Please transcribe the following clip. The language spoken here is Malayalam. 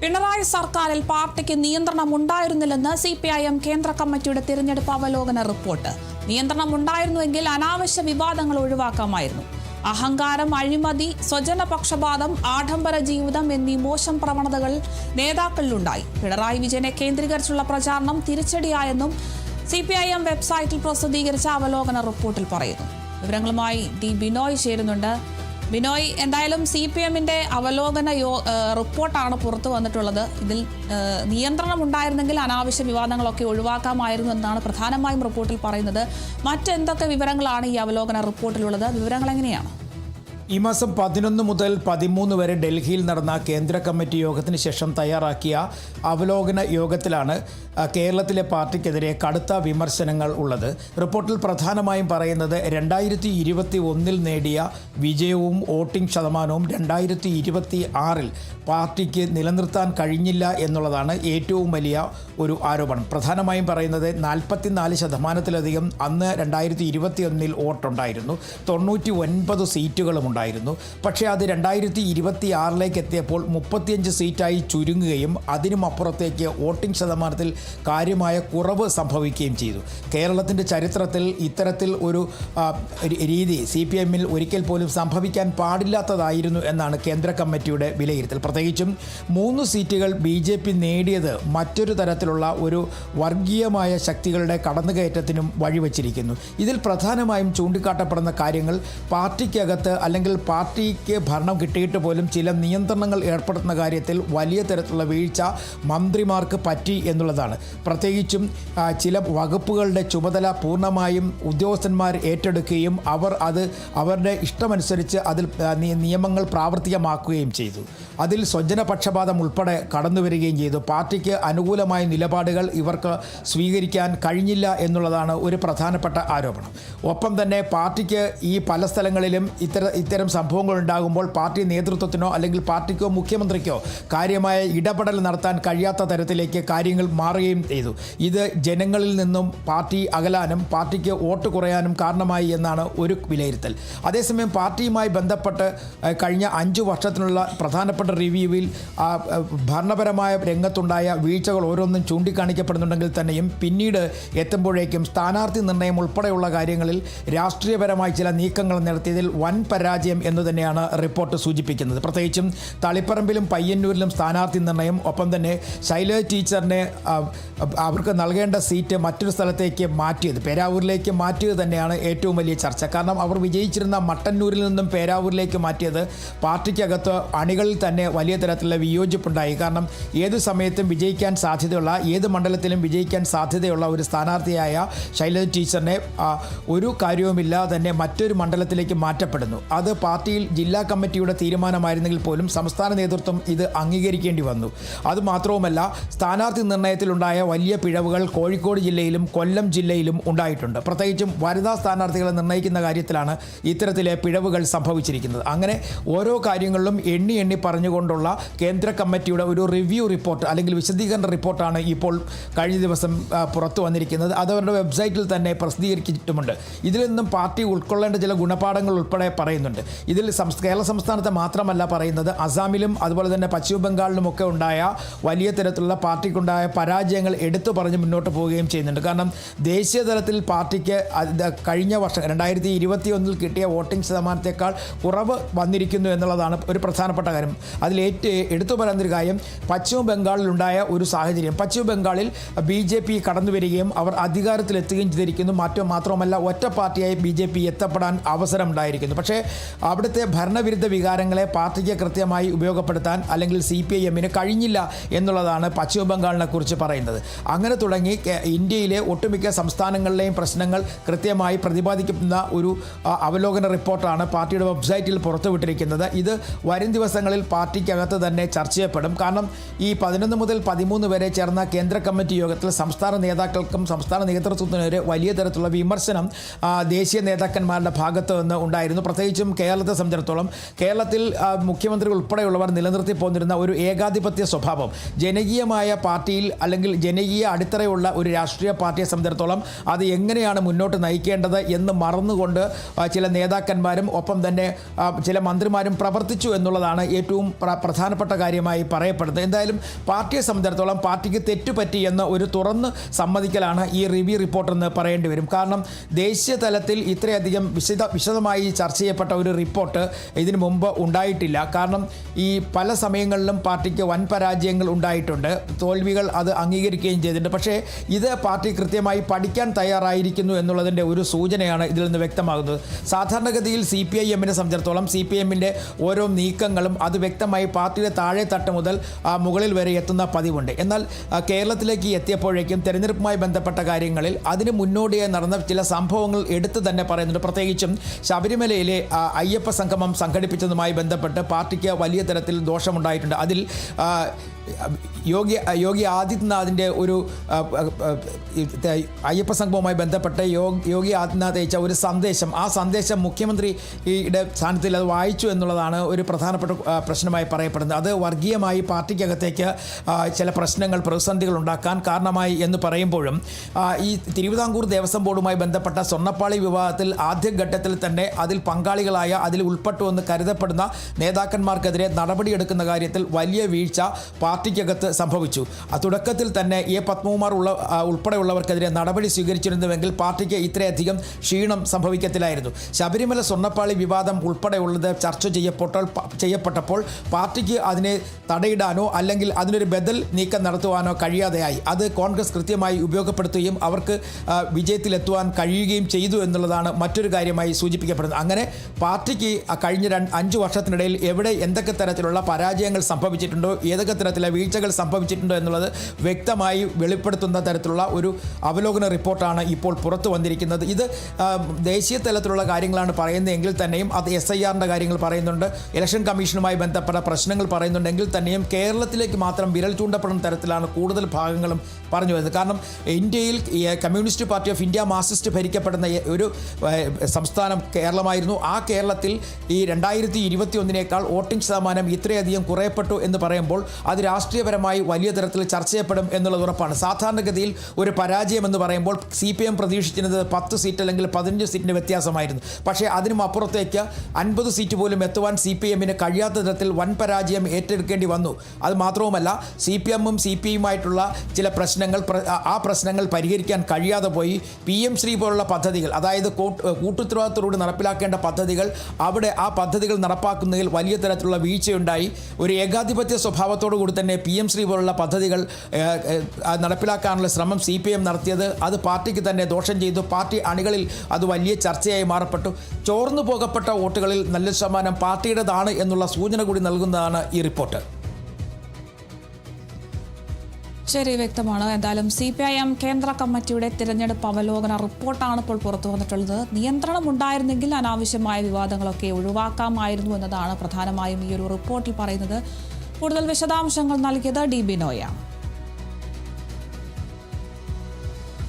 പിണറായി സർക്കാരിൽ പാർട്ടിക്ക് നിയന്ത്രണമുണ്ടായിരുന്നില്ലെന്ന് CPIM കേന്ദ്ര കമ്മിറ്റിയുടെ തിരഞ്ഞെടുപ്പ് അവലോകന റിപ്പോർട്ട്. നിയന്ത്രണമുണ്ടായിരുന്നുവെങ്കിൽ അനാവശ്യ വിവാദങ്ങൾ ഒഴിവാക്കാമായിരുന്നു. അഹങ്കാരം, അഴിമതി, സ്വജനപക്ഷപാതം, ആഡംബര ജീവിതം എന്നീ മോശം പ്രവണതകൾ നേതാക്കളിലുണ്ടായി. പിണറായി വിജയനെ കേന്ദ്രീകരിച്ചുള്ള പ്രചാരണം തിരിച്ചടിയായെന്നും CPIM വെബ്സൈറ്റിൽ പ്രസിദ്ധീകരിച്ച അവലോകന റിപ്പോർട്ടിൽ പറയുന്നു. വിവരങ്ങളുമായി ബിനോയ് ചേരുന്നുണ്ട്. ബിനോയ്, എന്തായാലും CPIMന്റെ അവലോകന റിപ്പോർട്ടാണ് പുറത്തു വന്നിട്ടുള്ളത്. ഇതിൽ നിയന്ത്രണം ഉണ്ടായിരുന്നെങ്കിൽ അനാവശ്യ വിവാദങ്ങളൊക്കെ ഒഴിവാക്കാമായിരുന്നു എന്നാണ് പ്രധാനമായും റിപ്പോർട്ടിൽ പറയുന്നത്. മറ്റെന്തൊക്കെ വിവരങ്ങളാണ് ഈ അവലോകന റിപ്പോർട്ടിലുള്ളത്? വിവരങ്ങൾ എങ്ങനെയാണ്? ഈ മാസം 11 മുതൽ 13 വരെ ഡൽഹിയിൽ നടന്ന കേന്ദ്ര കമ്മിറ്റി യോഗത്തിന് ശേഷം തയ്യാറാക്കിയ അവലോകന യോഗത്തിലാണ് കേരളത്തിലെ പാർട്ടിക്കെതിരെ കടുത്ത വിമർശനങ്ങൾ ഉള്ളത്. റിപ്പോർട്ടിൽ പ്രധാനമായും പറയുന്നത് 2021 നേടിയ വിജയവും വോട്ടിംഗ് ശതമാനവും 2026 പാർട്ടിക്ക് നിലനിർത്താൻ കഴിഞ്ഞില്ല എന്നുള്ളതാണ് ഏറ്റവും വലിയ ഒരു ആരോപണം. പ്രധാനമായും പറയുന്നത് 44% അന്ന് 2021 വോട്ടുണ്ടായിരുന്നു, 99 സീറ്റുകളും ഉണ്ടായിരുന്നു. പക്ഷേ അത് 2026 എത്തിയപ്പോൾ 35 സീറ്റായി ചുരുങ്ങുകയും അതിനും അപ്പുറത്തേക്ക് വോട്ടിംഗ് ശതമാനത്തിൽ കാര്യമായ കുറവ് സംഭവിക്കുകയും ചെയ്തു. കേരളത്തിൻ്റെ ചരിത്രത്തിൽ ഇത്തരത്തിൽ ഒരു രീതി CPIMൽ ഒരിക്കൽ പോലും സംഭവിക്കാൻ പാടില്ലാത്തതായിരുന്നു എന്നാണ് കേന്ദ്ര കമ്മിറ്റിയുടെ വിലയിരുത്തൽ. പ്രത്യേകിച്ചും 3 സീറ്റുകൾ BJP നേടിയത് മറ്റൊരു തരത്തിലുള്ള ഒരു വർഗീയമായ ശക്തികളുടെ കടന്നുകയറ്റത്തിനും വഴിവെച്ചിരിക്കുന്നു. ഇതിൽ പ്രധാനമായും ചൂണ്ടിക്കാട്ടപ്പെടുന്ന കാര്യങ്ങൾ പാർട്ടിക്കകത്ത് അല്ലെങ്കിൽ പാർട്ടിക്ക് ഭരണം കിട്ടിയിട്ട് പോലും ചില നിയന്ത്രണങ്ങൾ ഏർപ്പെടുത്തുന്ന കാര്യത്തിൽ വലിയ തരത്തിലുള്ള വീഴ്ച മന്ത്രിമാർക്ക് പറ്റി എന്നുള്ളതാണ്. പ്രത്യേകിച്ചും ചില വകുപ്പുകളുടെ ചുമതല പൂർണ്ണമായും ഉദ്യോഗസ്ഥന്മാർ ഏറ്റെടുക്കുകയും അവരുടെ ഇഷ്ടമനുസരിച്ച് അതിൽ നിയമങ്ങൾ പ്രാവർത്തികമാക്കുകയും ചെയ്തു. അതിൽ സ്വജനപക്ഷപാതം ഉൾപ്പെടെ കടന്നു വരികയും ചെയ്തു. പാർട്ടിക്ക് അനുകൂലമായ നിലപാടുകൾ ഇവർക്ക് സ്വീകരിക്കാൻ കഴിഞ്ഞില്ല എന്നുള്ളതാണ് ഒരു പ്രധാനപ്പെട്ട ആരോപണം. ഒപ്പം തന്നെ പാർട്ടിക്ക് ഈ പല സ്ഥലങ്ങളിലും ഇത്തരം സംഭവങ്ങൾ ഉണ്ടാകുമ്പോൾ പാർട്ടി നേതൃത്വത്തിനോ അല്ലെങ്കിൽ പാർട്ടിക്കോ മുഖ്യമന്ത്രിക്കോ കാര്യമായ ഇടപെടൽ നടത്താൻ കഴിയാത്ത തരത്തിലേക്ക് കാര്യങ്ങൾ മാറുകയും ചെയ്തു. ഇത് ജനങ്ങളിൽ നിന്നും പാർട്ടി അകലാനും പാർട്ടിക്ക് വോട്ട് കുറയാനും കാരണമായി എന്നാണ് ഒരു വിലയിരുത്തൽ. അതേസമയം പാർട്ടിയുമായി ബന്ധപ്പെട്ട് കഴിഞ്ഞ 5 വർഷത്തിനുള്ള പ്രധാനപ്പെട്ട റിവ്യൂവിൽ ഭരണപരമായ രംഗത്തുണ്ടായ വീഴ്ചകൾ ഓരോന്നും ചൂണ്ടിക്കാണിക്കപ്പെടുന്നുണ്ടെങ്കിൽ തന്നെയും പിന്നീട് എത്തുമ്പോഴേക്കും സ്ഥാനാർത്ഥി നിർണയം ഉൾപ്പെടെയുള്ള കാര്യങ്ങളിൽ രാഷ്ട്രീയപരമായി ചില നീക്കങ്ങൾ നടത്തിയതിൽ വൻ പരാജയം എന്ന് തന്നെയാണ് റിപ്പോർട്ട് സൂചിപ്പിക്കുന്നത്. പ്രത്യേകിച്ചും തളിപ്പറമ്പിലും പയ്യന്നൂരിലും സ്ഥാനാർത്ഥി നിർണയം, ഒപ്പം തന്നെ ശൈലജ ടീച്ചറിനെ അവർക്ക് നൽകേണ്ട സീറ്റ് മറ്റൊരു സ്ഥലത്തേക്ക് മാറ്റിയത്, പേരാവൂരിലേക്ക് മാറ്റിയത് തന്നെയാണ് ഏറ്റവും വലിയ ചർച്ച. കാരണം അവർ വിജയിച്ചിരുന്ന മട്ടന്നൂരിൽ നിന്നും പേരാവൂരിലേക്ക് മാറ്റിയത് പാർട്ടിക്കകത്ത് അണികളിൽ തന്നെ വലിയ തരത്തിലുള്ള വിയോജിപ്പുണ്ടായി. കാരണം ഏതു സമയത്തും വിജയിക്കാൻ സാധ്യതയുള്ള, ഏത് മണ്ഡലത്തിലും വിജയിക്കാൻ സാധ്യതയുള്ള ഒരു സ്ഥാനാർത്ഥിയായ ശൈലജ ടീച്ചറിനെ ഒരു കാര്യവുമില്ലാതെ തന്നെ മറ്റൊരു മണ്ഡലത്തിലേക്ക് മാറ്റപ്പെടുന്നു. അത് പാർട്ടിയിൽ ജില്ലാ കമ്മിറ്റിയുടെ തീരുമാനമായിരുന്നെങ്കിൽ പോലും സംസ്ഥാന നേതൃത്വം ഇത് അംഗീകരിക്കേണ്ടി വന്നു. അതുമാത്രവുമല്ല, സ്ഥാനാർത്ഥി നിർണയത്തിലുണ്ടായ വലിയ പിഴവുകൾ കോഴിക്കോട് ജില്ലയിലും കൊല്ലം ജില്ലയിലും ഉണ്ടായിട്ടുണ്ട്. പ്രത്യേകിച്ചും വനിതാ സ്ഥാനാർത്ഥികളെ നിർണ്ണയിക്കുന്ന കാര്യത്തിലാണ് ഇത്തരത്തിലെ പിഴവുകൾ സംഭവിച്ചിരിക്കുന്നത്. അങ്ങനെ ഓരോ കാര്യങ്ങളിലും എണ്ണി പറഞ്ഞുകൊണ്ടുള്ള കേന്ദ്ര കമ്മിറ്റിയുടെ ഒരു റിവ്യൂ റിപ്പോർട്ട് അല്ലെങ്കിൽ വിശദീകരണ റിപ്പോർട്ടാണ് ഇപ്പോൾ കഴിഞ്ഞ ദിവസം പുറത്തു വന്നിരിക്കുന്നത്. അത് അവരുടെ വെബ്സൈറ്റിൽ തന്നെ പ്രസിദ്ധീകരിച്ചിട്ടുമുണ്ട്. ഇതിൽ നിന്നും പാർട്ടി ഉൾക്കൊള്ളേണ്ട ചില ഗുണപാഠങ്ങൾ ഉൾപ്പെടെ പറയുന്നുണ്ട്. ഇതിൽ കേരള സംസ്ഥാനത്തെ മാത്രമല്ല പറയുന്നത്, അസാമിലും അതുപോലെ തന്നെ പശ്ചിമ ബംഗാളിലുമൊക്കെ ഉണ്ടായ വലിയ തരത്തിലുള്ള പാർട്ടിക്കുണ്ടായ പരാജയങ്ങൾ എടുത്തു പറഞ്ഞ് മുന്നോട്ട് പോവുകയും ചെയ്യുന്നുണ്ട്. കാരണം ദേശീയ തലത്തിൽ പാർട്ടിക്ക് കഴിഞ്ഞ വർഷം 2021 കിട്ടിയ വോട്ടിംഗ് ശതമാനത്തേക്കാൾ കുറവ് വന്നിരിക്കുന്നു എന്നുള്ളതാണ് ഒരു പ്രധാനപ്പെട്ട കാര്യം. അതിൽ എടുത്തു പറയുന്നൊരു കാര്യം പശ്ചിമ ബംഗാളിലുണ്ടായ ഒരു സാഹചര്യം. പശ്ചിമ ബംഗാളിൽ BJP കടന്നു വരികയും അവർ അധികാരത്തിലെത്തുകയും ചെയ്തിരിക്കുന്നു. മാത്രമല്ല ഒറ്റ പാർട്ടിയായി BJP എത്തപ്പെടാൻ അവസരമുണ്ടായിരിക്കുന്നു. പക്ഷേ അവിടുത്തെ ഭരണവിരുദ്ധ വികാരങ്ങളെ പാർട്ടിക്ക് കൃത്യമായി ഉപയോഗപ്പെടുത്താൻ അല്ലെങ്കിൽ CPIMന് കഴിഞ്ഞില്ല എന്നുള്ളതാണ് പശ്ചിമ ബംഗാളിനെ കുറിച്ച് പറയുന്നത്. അങ്ങനെ തുടങ്ങി ഇന്ത്യയിലെ ഒട്ടുമിക്ക സംസ്ഥാനങ്ങളിലെയും പ്രശ്നങ്ങൾ കൃത്യമായി പ്രതിപാദിക്കുന്ന ഒരു അവലോകന റിപ്പോർട്ടാണ് പാർട്ടിയുടെ വെബ്സൈറ്റിൽ പുറത്തുവിട്ടിരിക്കുന്നത്. ഇത് വരും ദിവസങ്ങളിൽ പാർട്ടിക്കകത്ത് തന്നെ ചർച്ച ചെയ്യപ്പെടും. കാരണം ഈ 11 മുതൽ 13 വരെ ചേർന്ന കേന്ദ്ര കമ്മിറ്റി യോഗത്തിൽ സംസ്ഥാന നേതാക്കൾക്കും സംസ്ഥാന നേതൃത്വത്തിനെതിരെ വലിയ തരത്തിലുള്ള വിമർശനം ദേശീയ നേതാക്കന്മാരുടെ ഭാഗത്ത് നിന്ന് ഉണ്ടായിരുന്നു. പ്രത്യേകിച്ചും കേരളത്തെ സംബന്ധിച്ചിടത്തോളം കേരളത്തിൽ മുഖ്യമന്ത്രി ഉൾപ്പെടെയുള്ളവർ നിലനിർത്തി പോന്നിരുന്ന ഒരു ഏകാധിപത്യ സ്വഭാവം ജനകീയമായ പാർട്ടിയിൽ അല്ലെങ്കിൽ ജനകീയ അടിത്തറയുള്ള ഒരു രാഷ്ട്രീയ പാർട്ടിയെ സംബന്ധിച്ചിടത്തോളം അത് എങ്ങനെയാണ് മുന്നോട്ട് നയിക്കേണ്ടത് എന്ന് മറന്നുകൊണ്ട് ചില നേതാക്കന്മാരും ഒപ്പം തന്നെ ചില മന്ത്രിമാരും പ്രവർത്തിച്ചു എന്നുള്ളതാണ് ഏറ്റവും പ്രധാനപ്പെട്ട കാര്യമായി പറയപ്പെടുന്നത്. എന്തായാലും പാർട്ടിയെ സംബന്ധിച്ചിടത്തോളം പാർട്ടിക്ക് തെറ്റുപറ്റി എന്ന ഒരു തുറന്ന് സമ്മതിക്കലാണ് ഈ റിവ്യൂ റിപ്പോർട്ടെന്ന് പറയേണ്ടി വരും. കാരണം ദേശീയ തലത്തിൽ ഇത്രയധികം വിശദമായി ചർച്ച ചെയ്യപ്പെട്ട ഒരു റിപ്പോർട്ട് ഇതിനു മുമ്പ് ഉണ്ടായിട്ടില്ല. കാരണം ഈ പല സമയങ്ങളിലും പാർട്ടിക്ക് വൻ പരാജയങ്ങൾ ഉണ്ടായിട്ടുണ്ട്, തോൽവികൾ അത് അംഗീകരിക്കുകയും ചെയ്തിട്ടുണ്ട്. പക്ഷേ ഇത് പാർട്ടി കൃത്യമായി പഠിക്കാൻ തയ്യാറായിരിക്കുന്നു എന്നുള്ളതിൻ്റെ ഒരു സൂചനയാണ് ഇതിൽ നിന്ന് വ്യക്തമാകുന്നത്. സാധാരണഗതിയിൽ CPIMനെ സംബന്ധിച്ചിടത്തോളം CPIMൻ്റെ ഓരോ നീക്കങ്ങളും അത് വ്യക്തമായി പാർട്ടിയുടെ താഴെ തട്ട് മുതൽ മുകളിൽ വരെ എത്തുന്ന പതിവുണ്ട്. എന്നാൽ കേരളത്തിലേക്ക് എത്തിയപ്പോഴേക്കും തെരഞ്ഞെടുപ്പുമായി ബന്ധപ്പെട്ട കാര്യങ്ങളിൽ അതിന് മുന്നോടിയായി നടന്ന ചില സംഭവങ്ങൾ എടുത്തു തന്നെ പറയുന്നുണ്ട്. പ്രത്യേകിച്ചും ശബരിമലയിലെ അയ്യപ്പ സംഗമം സംഘടിപ്പിച്ചതുമായി ബന്ധപ്പെട്ട് പാർട്ടിക്ക് വലിയ തരത്തിൽ ദോഷമുണ്ടായിട്ടുണ്ട്. അതിൽ യോഗി ആദിത്യനാഥിൻ്റെ ഒരു അയ്യപ്പ സംഘവുമായി ബന്ധപ്പെട്ട് യോഗി ആദിത്യനാഥ് അയച്ച ഒരു സന്ദേശം, ആ സന്ദേശം മുഖ്യമന്ത്രിയുടെ സ്ഥാനത്തിൽ അത് വായിച്ചു എന്നുള്ളതാണ് ഒരു പ്രധാനപ്പെട്ട പ്രശ്നമായി പറയപ്പെടുന്നത്. അത് വർഗീയമായി പാർട്ടിക്കകത്തേക്ക് ചില പ്രശ്നങ്ങൾ, പ്രതിസന്ധികൾ ഉണ്ടാക്കാൻ കാരണമായി എന്ന് പറയുമ്പോഴും ഈ തിരുവിതാംകൂർ ദേവസ്വം ബോർഡുമായി ബന്ധപ്പെട്ട സ്വർണ്ണപ്പാളി വിവാദത്തിൽ ആദ്യഘട്ടത്തിൽ തന്നെ അതിൽ പങ്കാളികളായ, അതിൽ ഉൾപ്പെട്ടു എന്ന് കരുതപ്പെടുന്ന നേതാക്കന്മാർക്കെതിരെ നടപടിയെടുക്കുന്ന കാര്യത്തിൽ വലിയ വീഴ്ച പാർട്ടിക്കകത്ത് സംഭവിച്ചു. തുടക്കത്തിൽ തന്നെ A. പത്മകുമാർ ഉൾപ്പെടെയുള്ളവർക്കെതിരെ നടപടി സ്വീകരിച്ചിരുന്നുവെങ്കിൽ പാർട്ടിക്ക് ഇത്രയധികം ക്ഷീണം സംഭവിക്കത്തില്ലായിരുന്നു. ശബരിമല സ്വർണ്ണപ്പാളി വിവാദം ഉൾപ്പെടെയുള്ളത് ചർച്ച ചെയ്യപ്പെട്ടപ്പോൾ പാർട്ടിക്ക് അതിനെ തടയിടാനോ അല്ലെങ്കിൽ അതിനൊരു ബദൽ നീക്കം നടത്തുവാനോ കഴിയാതെയായി. അത് കോൺഗ്രസ് കൃത്യമായി ഉപയോഗപ്പെടുത്തുകയും അവർക്ക് വിജയത്തിലെത്തുവാൻ കഴിയുകയും ചെയ്തു എന്നുള്ളതാണ് മറ്റൊരു കാര്യമായി സൂചിപ്പിക്കപ്പെടുന്നത്. അങ്ങനെ പാർട്ടിക്ക് കഴിഞ്ഞ 5 വർഷത്തിനിടയിൽ എവിടെ എന്തൊക്കെ തരത്തിലുള്ള പരാജയങ്ങൾ സംഭവിച്ചിട്ടുണ്ടോ, ഏതൊക്കെ തരത്തിലുള്ള വീഴ്ചകൾ സംഭവിച്ചിട്ടുണ്ടോ എന്നുള്ളത് വ്യക്തമായി വെളിപ്പെടുത്തുന്ന തരത്തിലുള്ള ഒരു അവലോകന റിപ്പോർട്ടാണ് ഇപ്പോൾ പുറത്തു വന്നിരിക്കുന്നത്. ഇത് ദേശീയ തലത്തിലുള്ള കാര്യങ്ങളാണ് പറയുന്നതെങ്കിൽ തന്നെയും അത് SIRൻ്റെ കാര്യങ്ങൾ പറയുന്നുണ്ട്, ഇലക്ഷൻ കമ്മീഷനുമായി ബന്ധപ്പെട്ട പ്രശ്നങ്ങൾ പറയുന്നുണ്ടെങ്കിൽ തന്നെയും കേരളത്തിലേക്ക് മാത്രം വിരൽ ചൂണ്ടപ്പെടുന്ന തരത്തിലാണ് കൂടുതൽ ഭാഗങ്ങളും പറഞ്ഞു വരുന്നത്. കാരണം ഇന്ത്യയിൽ കമ്മ്യൂണിസ്റ്റ് പാർട്ടി ഓഫ് ഇന്ത്യ മാർക്സിസ്റ്റ് ഭരിക്കപ്പെടുന്ന ഒരു സംസ്ഥാനം കേരളമായിരുന്നു. ആ കേരളത്തിൽ ഈ 2021 വോട്ടിംഗ് ശതമാനം ഇത്രയധികം കുറയപ്പെട്ടു എന്ന് പറയുമ്പോൾ അത് രാഷ്ട്രീയപരമായി വലിയ തരത്തിൽ ചർച്ച ചെയ്യപ്പെടും എന്നുള്ളത് ഉറപ്പാണ്. സാധാരണഗതിയിൽ ഒരു പരാജയം എന്ന് പറയുമ്പോൾ CPM പ്രതീക്ഷിച്ചിരുന്നത് 10 സീറ്റ് അല്ലെങ്കിൽ 15 സീറ്റിൻ്റെ വ്യത്യാസമായിരുന്നു. പക്ഷേ അതിനും അപ്പുറത്തേക്ക് 50 സീറ്റ് പോലും എത്തുവാൻ CPMന് കഴിയാത്ത തരത്തിൽ വൻ പരാജയം ഏറ്റെടുക്കേണ്ടി വന്നു. അത് മാത്രവുമല്ല, CPMും CPIയുമായിട്ടുള്ള ചില ആ പ്രശ്നങ്ങൾ പരിഹരിക്കാൻ കഴിയാതെ പോയി. PM ശ്രീ പോലുള്ള പദ്ധതികൾ, അതായത് കൂട്ടുത്തരവാദിത്തത്തോടെ നടപ്പിലാക്കേണ്ട പദ്ധതികൾ, അവിടെ ആ പദ്ധതികൾ നടപ്പാക്കുന്നതിൽ വലിയ തരത്തിലുള്ള വീഴ്ചയുണ്ടായി. ഒരു ഏകാധിപത്യ സ്വഭാവത്തോടു കൂടി തന്നെ PM ശ്രീ പോലുള്ള പദ്ധതികൾ നടപ്പിലാക്കാനുള്ള ശ്രമം CPM നടത്തിയത് അത് പാർട്ടിക്ക് തന്നെ ദോഷം ചെയ്തു. പാർട്ടി അണികളിൽ അത് വലിയ ചർച്ചയായി മാറപ്പെട്ടു. ചോർന്നു പോകപ്പെട്ട വോട്ടുകളിൽ നല്ല ശതമാനം പാർട്ടിയുടേതാണ് എന്നുള്ള സൂചന കൂടി നൽകുന്നതാണ് ഈ റിപ്പോർട്ട്. ശരി, വ്യക്തമാണ്. എന്തായാലും CPIM കേന്ദ്ര കമ്മിറ്റിയുടെ തിരഞ്ഞെടുപ്പ് അവലോകന റിപ്പോർട്ടാണ് ഇപ്പോൾ പുറത്തു വന്നിട്ടുള്ളത്. നിയന്ത്രണം ഉണ്ടായിരുന്നെങ്കിൽ അനാവശ്യമായ വിവാദങ്ങളൊക്കെ ഒഴിവാക്കാമായിരുന്നു എന്നതാണ് പ്രധാനമായും ഈ ഒരു റിപ്പോർട്ടിൽ പറയുന്നത്. കൂടുതൽ വിശദാംശങ്ങൾ നൽകിയത് DB നോയാണ്.